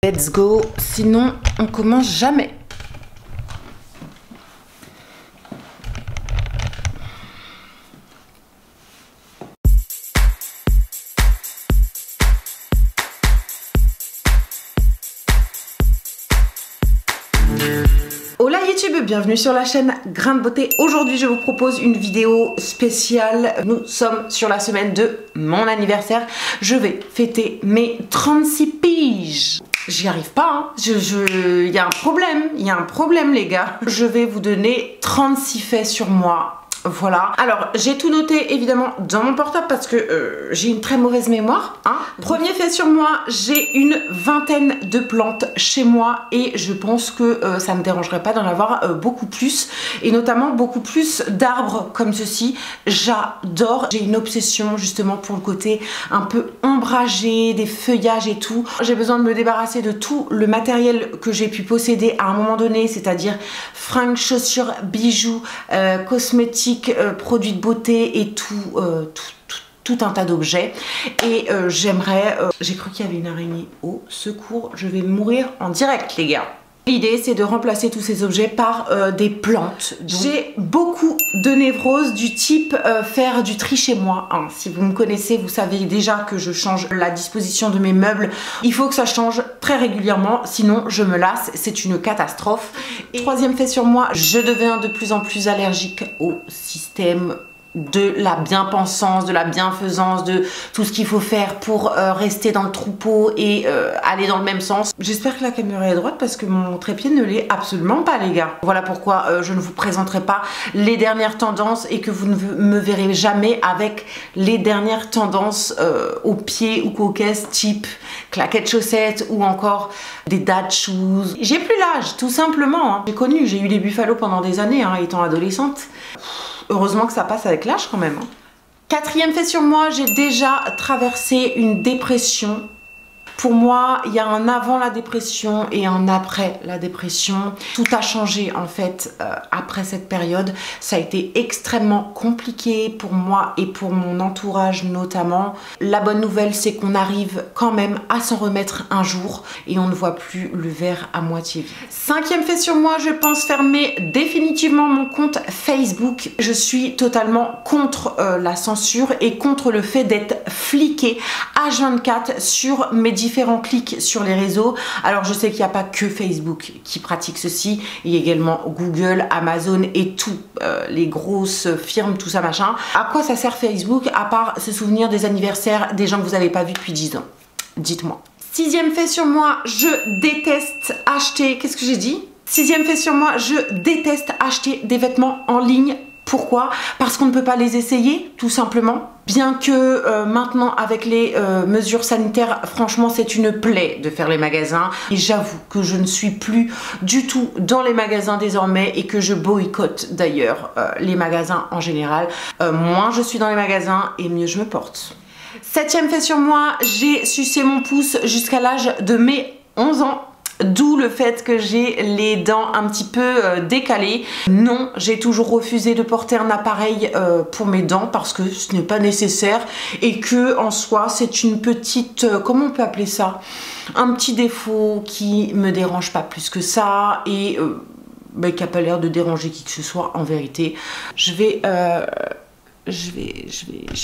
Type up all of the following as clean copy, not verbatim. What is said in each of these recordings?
Let's go, sinon on commence jamais. Hola YouTube, bienvenue sur la chaîne Grain de Beauté. Aujourd'hui je vous propose une vidéo spéciale. Nous sommes sur la semaine de mon anniversaire. Je vais fêter mes 36 piges. J'y arrive pas, hein. Il y a un problème les gars. Je vais vous donner 36 faits sur moi. Voilà, alors j'ai tout noté évidemment dans mon portable parce que j'ai une très mauvaise mémoire, hein. Premier fait sur moi, j'ai une vingtaine de plantes chez moi et je pense que ça ne me dérangerait pas d'en avoir beaucoup plus, et notamment beaucoup plus d'arbres comme ceci. J'adore, j'ai une obsession justement pour le côté un peu ombragé, des feuillages et tout. J'ai besoin de me débarrasser de tout le matériel que j'ai pu posséder à un moment donné, c'est-à-dire fringues, chaussures, bijoux, cosmétiques, produits de beauté et tout un tas d'objets. Et j'aimerais... j'ai cru qu'il y avait une araignée. Au secours, je vais mourir en direct les gars. L'idée c'est de remplacer tous ces objets par des plantes. J'ai beaucoup de névroses du type faire du tri chez moi, hein. Si vous me connaissez, vous savez déjà que je change la disposition de mes meubles. Il faut que ça change très régulièrement, sinon je me lasse, c'est une catastrophe. Et troisième fait sur moi, je deviens de plus en plus allergique au système de la bien-pensance, de la bienfaisance, de tout ce qu'il faut faire pour rester dans le troupeau et aller dans le même sens. J'espère que la caméra est droite parce que mon trépied ne l'est absolument pas les gars. Voilà pourquoi je ne vous présenterai pas les dernières tendances et que vous ne me verrez jamais avec les dernières tendances aux pieds ou qu'aux caisses type claquettes chaussettes ou encore des dad shoes. J'ai plus l'âge tout simplement, hein. J'ai eu les buffalos pendant des années, hein, étant adolescente. Heureusement que ça passe avec l'âge quand même, hein. Quatrième fait sur moi, j'ai déjà traversé une dépression. Pour moi, il y a un avant la dépression et un après la dépression. Tout a changé en fait après cette période. Ça a été extrêmement compliqué pour moi et pour mon entourage notamment. La bonne nouvelle, c'est qu'on arrive quand même à s'en remettre un jour et on ne voit plus le verre à moitié vide. Cinquième fait sur moi, je pense fermer définitivement mon compte Facebook. Je suis totalement contre la censure et contre le fait d'être fliquée H24 sur mes différents clics sur les réseaux. Alors je sais qu'il n'y a pas que Facebook qui pratique ceci, il y a également Google, Amazon et tout, les grosses firmes, tout ça machin. À quoi ça sert Facebook à part se souvenir des anniversaires des gens que vous n'avez pas vus depuis 10 ans? Dites-moi. Sixième fait sur moi, je déteste acheter, qu'est-ce que j'ai dit? Sixième fait sur moi, je déteste acheter des vêtements en ligne. Pourquoi? Parce qu'on ne peut pas les essayer, tout simplement. Bien que maintenant, avec les mesures sanitaires, franchement, c'est une plaie de faire les magasins. Et j'avoue que je ne suis plus du tout dans les magasins désormais et que je boycotte d'ailleurs les magasins en général. Moins je suis dans les magasins et mieux je me porte. Septième fait sur moi, j'ai sucé mon pouce jusqu'à l'âge de mes 11 ans. D'où le fait que j'ai les dents un petit peu décalées. Non, j'ai toujours refusé de porter un appareil pour mes dents parce que ce n'est pas nécessaire et que en soi c'est une petite, comment on peut appeler ça, un petit défaut qui me dérange pas plus que ça et qui n'a pas l'air de déranger qui que ce soit en vérité. Je vais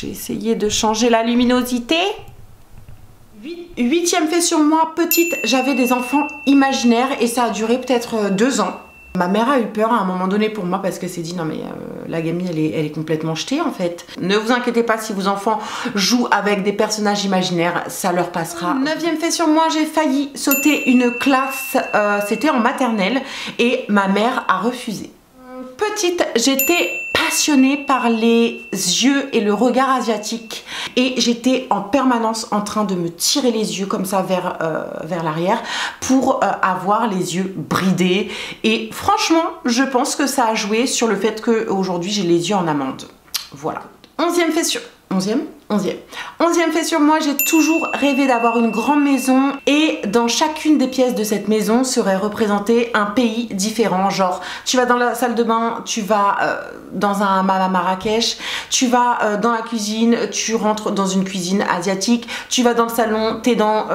essayer de changer la luminosité. Huitième fait sur moi, petite, j'avais des enfants imaginaires et ça a duré peut-être 2 ans. Ma mère a eu peur à un moment donné pour moi parce qu'elle s'est dit non mais la gamine elle est complètement jetée en fait. Ne vous inquiétez pas si vos enfants jouent avec des personnages imaginaires, ça leur passera. Neuvième fait sur moi, j'ai failli sauter une classe, c'était en maternelle et ma mère a refusé. Petite, j'étais passionnée par les yeux et le regard asiatique et j'étais en permanence en train de me tirer les yeux comme ça vers l'arrière pour avoir les yeux bridés et franchement je pense que ça a joué sur le fait qu'aujourd'hui j'ai les yeux en amande. Voilà. Onzième fait sur 11e fait sur moi, j'ai toujours rêvé d'avoir une grande maison et dans chacune des pièces de cette maison serait représenté un pays différent. Genre, tu vas dans la salle de bain, tu vas dans un hammam à Marrakech, tu vas dans la cuisine, tu rentres dans une cuisine asiatique, tu vas dans le salon, t'es dans,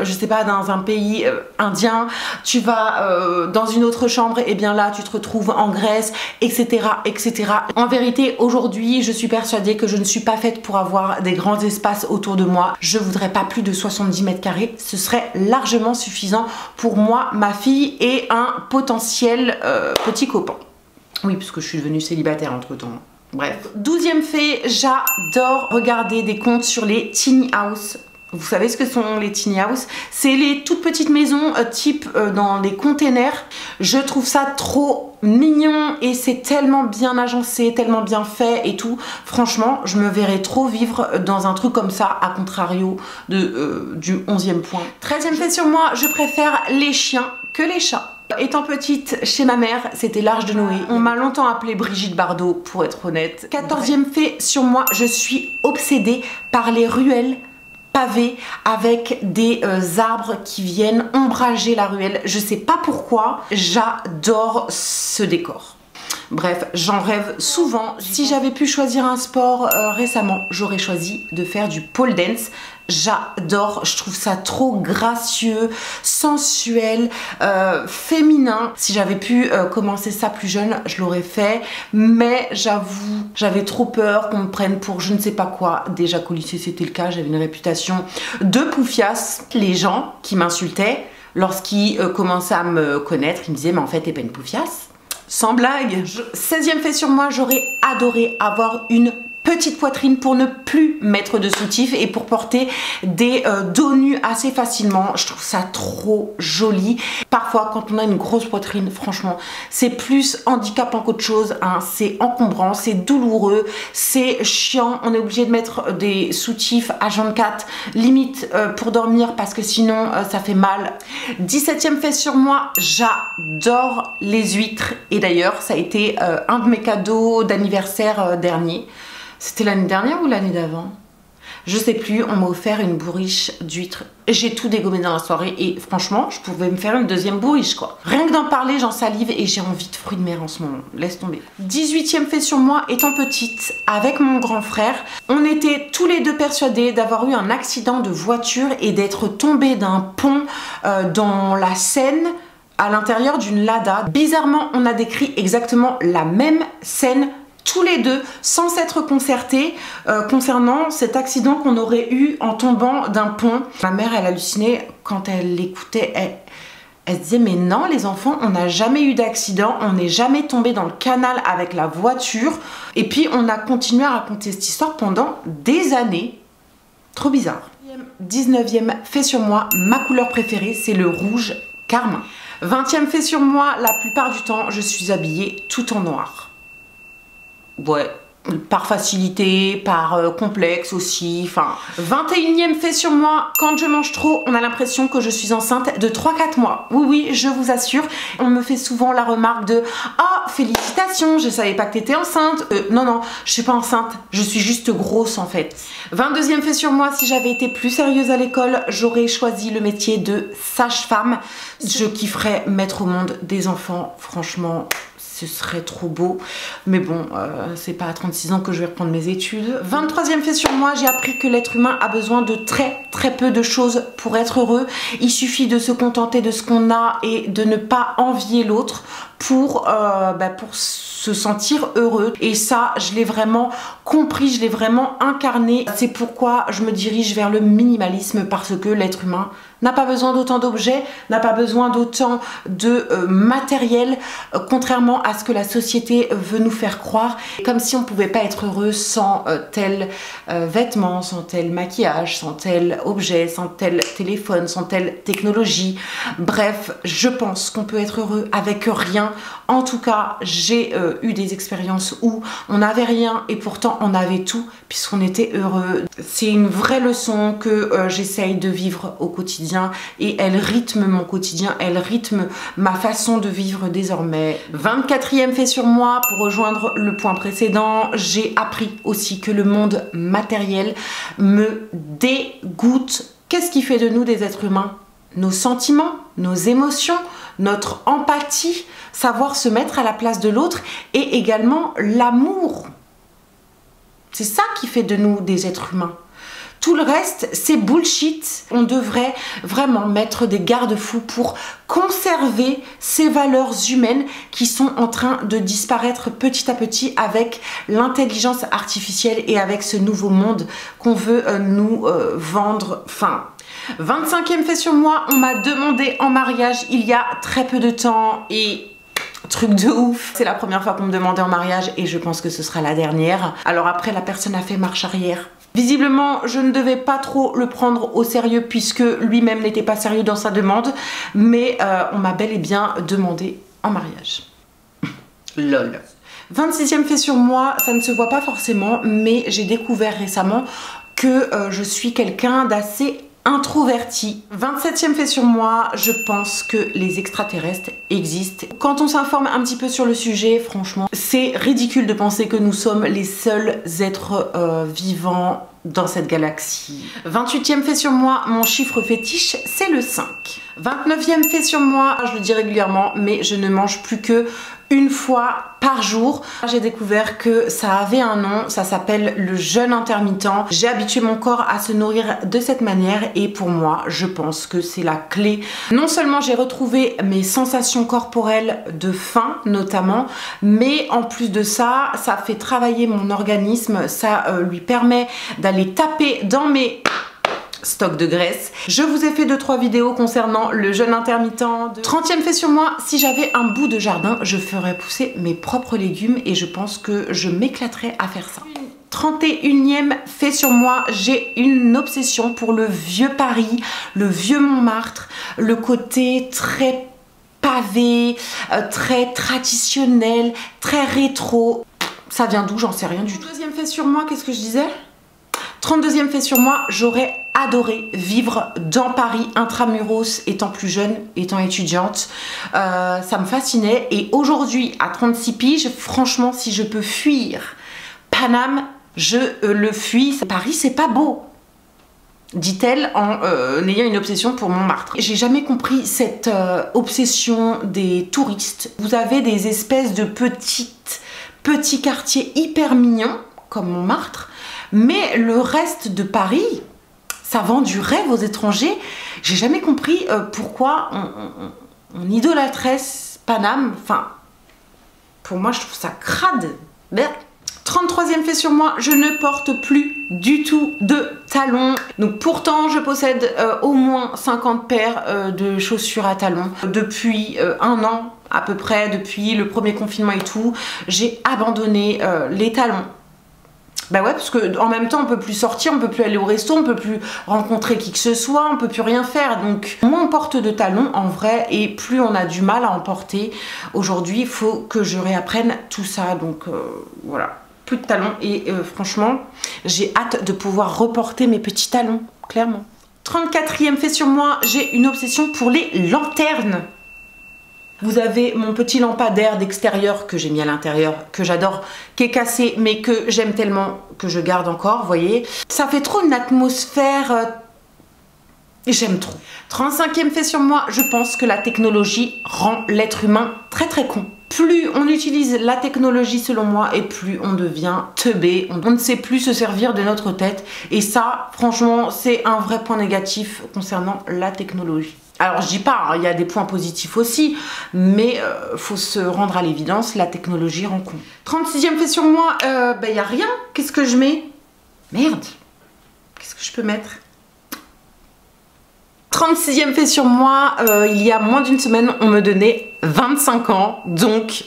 je sais pas, dans un pays indien, tu vas dans une autre chambre, et bien là tu te retrouves en Grèce, etc. etc. En vérité, aujourd'hui, je suis persuadée que je ne suis pas faite pour avoir des grands espaces autour de moi. Je voudrais pas plus de 70 mètres carrés, ce serait largement suffisant pour moi, ma fille et un potentiel petit copain. Oui, parce que je suis devenue célibataire entre temps. Bref. 12e fait, j'adore regarder des contes sur les tiny house. Vous savez ce que sont les tiny house? C'est les toutes petites maisons type dans les containers. Je trouve ça trop mignon et c'est tellement bien agencé, tellement bien fait et tout. Franchement, je me verrais trop vivre dans un truc comme ça, à contrario de, du 11e point. 13e fait sur moi, je préfère les chiens que les chats. Étant petite, chez ma mère, c'était l'Arche de Noé. On m'a longtemps appelée Brigitte Bardot, pour être honnête. 14e fait sur moi, je suis obsédée par les ruelles pavées avec des arbres qui viennent ombrager la ruelle. Je sais pas pourquoi, j'adore ce décor. Bref, j'en rêve souvent. Si j'avais pu choisir un sport récemment, j'aurais choisi de faire du pole dance. J'adore, je trouve ça trop gracieux, sensuel, féminin. Si j'avais pu commencer ça plus jeune, je l'aurais fait. Mais j'avoue, j'avais trop peur qu'on me prenne pour je ne sais pas quoi. Déjà qu'au lycée c'était le cas, j'avais une réputation de poufiasse. Les gens qui m'insultaient, lorsqu'ils commençaient à me connaître, ils me disaient mais en fait t'es pas une poufiasse. Sans blague. 16e fait sur moi, j'aurais adoré avoir une petite poitrine pour ne plus mettre de soutif et pour porter des dos nus assez facilement. Je trouve ça trop joli. Parfois quand on a une grosse poitrine, franchement c'est plus handicapant qu'autre chose, hein. C'est encombrant, c'est douloureux, c'est chiant, on est obligé de mettre des soutifs H24 limite pour dormir parce que sinon ça fait mal. 17e fait sur moi, j'adore les huîtres et d'ailleurs ça a été un de mes cadeaux d'anniversaire dernier. C'était l'année dernière ou l'année d'avant? Je sais plus, on m'a offert une bourriche d'huîtres. J'ai tout dégommé dans la soirée et franchement, je pouvais me faire une deuxième bourriche quoi. Rien que d'en parler, j'en salive et j'ai envie de fruits de mer en ce moment. Laisse tomber. 18e fait sur moi, étant petite, avec mon grand frère, on était tous les deux persuadés d'avoir eu un accident de voiture et d'être tombés d'un pont dans la Seine à l'intérieur d'une Lada. Bizarrement, on a décrit exactement la même scène tous les deux, sans s'être concertés concernant cet accident qu'on aurait eu en tombant d'un pont. Ma mère, elle hallucinait quand elle l'écoutait. Elle se disait mais non les enfants, on n'a jamais eu d'accident, on n'est jamais tombé dans le canal avec la voiture. Et puis on a continué à raconter cette histoire pendant des années. Trop bizarre. 19e fait sur moi, ma couleur préférée c'est le rouge carmin. 20e fait sur moi, la plupart du temps je suis habillée tout en noir. Ouais, par facilité, par complexe aussi, enfin. 21e fait sur moi, quand je mange trop, on a l'impression que je suis enceinte de 3-4 mois. Oui, oui, je vous assure. On me fait souvent la remarque de « Ah, félicitations, je savais pas que t'étais enceinte. » Non, non, je suis pas enceinte, je suis juste grosse en fait. 22e fait sur moi, si j'avais été plus sérieuse à l'école, j'aurais choisi le métier de sage-femme. Je kifferais mettre au monde des enfants, franchement. Ce serait trop beau, mais bon, c'est pas à 36 ans que je vais reprendre mes études. 23e fait sur moi, j'ai appris que l'être humain a besoin de très peu de choses pour être heureux. Il suffit de se contenter de ce qu'on a et de ne pas envier l'autre pour se sentir heureux. Et ça, je l'ai vraiment compris, je l'ai vraiment incarné. C'est pourquoi je me dirige vers le minimalisme, parce que l'être humain n'a pas besoin d'autant d'objets, n'a pas besoin d'autant de matériel, contrairement à ce que la société veut nous faire croire. Comme si on pouvait pas être heureux sans tel vêtement, sans tel maquillage, sans tel objet, sans tel téléphone, sans telle technologie. Bref, je pense qu'on peut être heureux avec rien. En tout cas, j'ai eu des expériences où on n'avait rien et pourtant on avait tout puisqu'on était heureux. C'est une vraie leçon que j'essaye de vivre au quotidien. quotidien et elle rythme mon quotidien, elle rythme ma façon de vivre désormais. 24e fait sur moi, pour rejoindre le point précédent, j'ai appris aussi que le monde matériel me dégoûte. Qu'est-ce qui fait de nous des êtres humains? Nos sentiments, nos émotions, notre empathie, savoir se mettre à la place de l'autre et également l'amour. C'est ça qui fait de nous des êtres humains. Tout le reste, c'est bullshit. On devrait vraiment mettre des garde-fous pour conserver ces valeurs humaines qui sont en train de disparaître petit à petit avec l'intelligence artificielle et avec ce nouveau monde qu'on veut nous vendre. Enfin, 25e fait sur moi, on m'a demandé en mariage il y a très peu de temps et... truc de ouf, c'est la première fois qu'on me demandait en mariage et je pense que ce sera la dernière. Alors après, la personne a fait marche arrière. Visiblement, je ne devais pas trop le prendre au sérieux puisque lui-même n'était pas sérieux dans sa demande, mais on m'a bel et bien demandé en mariage. Lol. 26e fait sur moi, ça ne se voit pas forcément, mais j'ai découvert récemment que je suis quelqu'un d'assez introverti. 27e fait sur moi, je pense que les extraterrestres existent. Quand on s'informe un petit peu sur le sujet, franchement, c'est ridicule de penser que nous sommes les seuls êtres vivants dans cette galaxie. 28e fait sur moi, mon chiffre fétiche, c'est le 5. 29e fait sur moi, je le dis régulièrement, mais je ne mange plus que une fois par jour. J'ai découvert que ça avait un nom, ça s'appelle le jeûne intermittent. J'ai habitué mon corps à se nourrir de cette manière et pour moi, je pense que c'est la clé. Non seulement j'ai retrouvé mes sensations corporelles de faim notamment, mais en plus de ça, ça fait travailler mon organisme, ça lui permet d'aller taper dans mes... stock de graisse. Je vous ai fait 2-3 vidéos concernant le jeûne intermittent. 30e fait sur moi, si j'avais un bout de jardin, je ferais pousser mes propres légumes et je pense que je m'éclaterais à faire ça. 31e fait sur moi, j'ai une obsession pour le vieux Paris, le vieux Montmartre, le côté très pavé, très traditionnel, très rétro. Ça vient d'où? J'en sais rien du tout. 32e fait sur moi, qu'est-ce que je disais? 32e fait sur moi, j'aurais adoré vivre dans Paris intramuros étant plus jeune, étant étudiante. Ça me fascinait et aujourd'hui à 36 piges, franchement si je peux fuir Paname, je le fuis. Paris c'est pas beau, dit-elle en ayant une obsession pour Montmartre. J'ai jamais compris cette obsession des touristes. Vous avez des espèces de petits quartiers hyper mignons comme Montmartre, mais le reste de Paris, ça vend du rêve aux étrangers. J'ai jamais compris pourquoi on idolâtrait Paname. Enfin, pour moi, je trouve ça crade. 33e fait sur moi, je ne porte plus du tout de talons. Donc pourtant, je possède au moins 50 paires de chaussures à talons. Depuis un an à peu près, depuis le premier confinement et tout, j'ai abandonné les talons. Bah ouais, parce que en même temps on peut plus sortir, on peut plus aller au resto, on peut plus rencontrer qui que ce soit, on peut plus rien faire. Donc moins on porte de talons en vrai et plus on a du mal à en porter. Aujourd'hui il faut que je réapprenne tout ça. Donc voilà, plus de talons et franchement j'ai hâte de pouvoir reporter mes petits talons, clairement. 34e fait sur moi, j'ai une obsession pour les lanternes. Vous avez mon petit lampadaire d'extérieur que j'ai mis à l'intérieur, que j'adore, qui est cassé, mais que j'aime tellement que je garde encore, vous voyez. Ça fait trop une atmosphère... J'aime trop. 35e fait sur moi, je pense que la technologie rend l'être humain très très con. Plus on utilise la technologie selon moi et plus on devient teubé, on ne sait plus se servir de notre tête et ça franchement c'est un vrai point négatif concernant la technologie. Alors je dis pas, hein, il y a des points positifs aussi, mais faut se rendre à l'évidence, la technologie rend con. 36e fait sur moi, y a rien, qu'est-ce que je mets? Merde, qu'est-ce que je peux mettre? 36e fait sur moi, il y a moins d'une semaine, on me donnait 25 ans, donc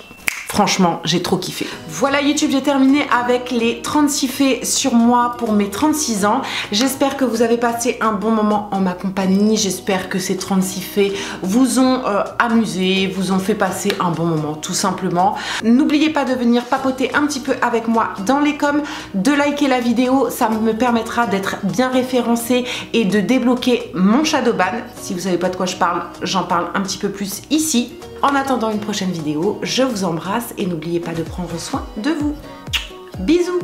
Franchement, j'ai trop kiffé. Voilà YouTube, j'ai terminé avec les 36 faits sur moi pour mes 36 ans. J'espère que vous avez passé un bon moment en ma compagnie. J'espère que ces 36 faits vous ont amusé, vous ont fait passer un bon moment tout simplement. N'oubliez pas de venir papoter un petit peu avec moi dans les coms, de liker la vidéo, ça me permettra d'être bien référencé et de débloquer mon shadow ban. Si vous savez pas de quoi je parle, j'en parle un petit peu plus ici. En attendant une prochaine vidéo, je vous embrasse et n'oubliez pas de prendre soin de vous. Bisous!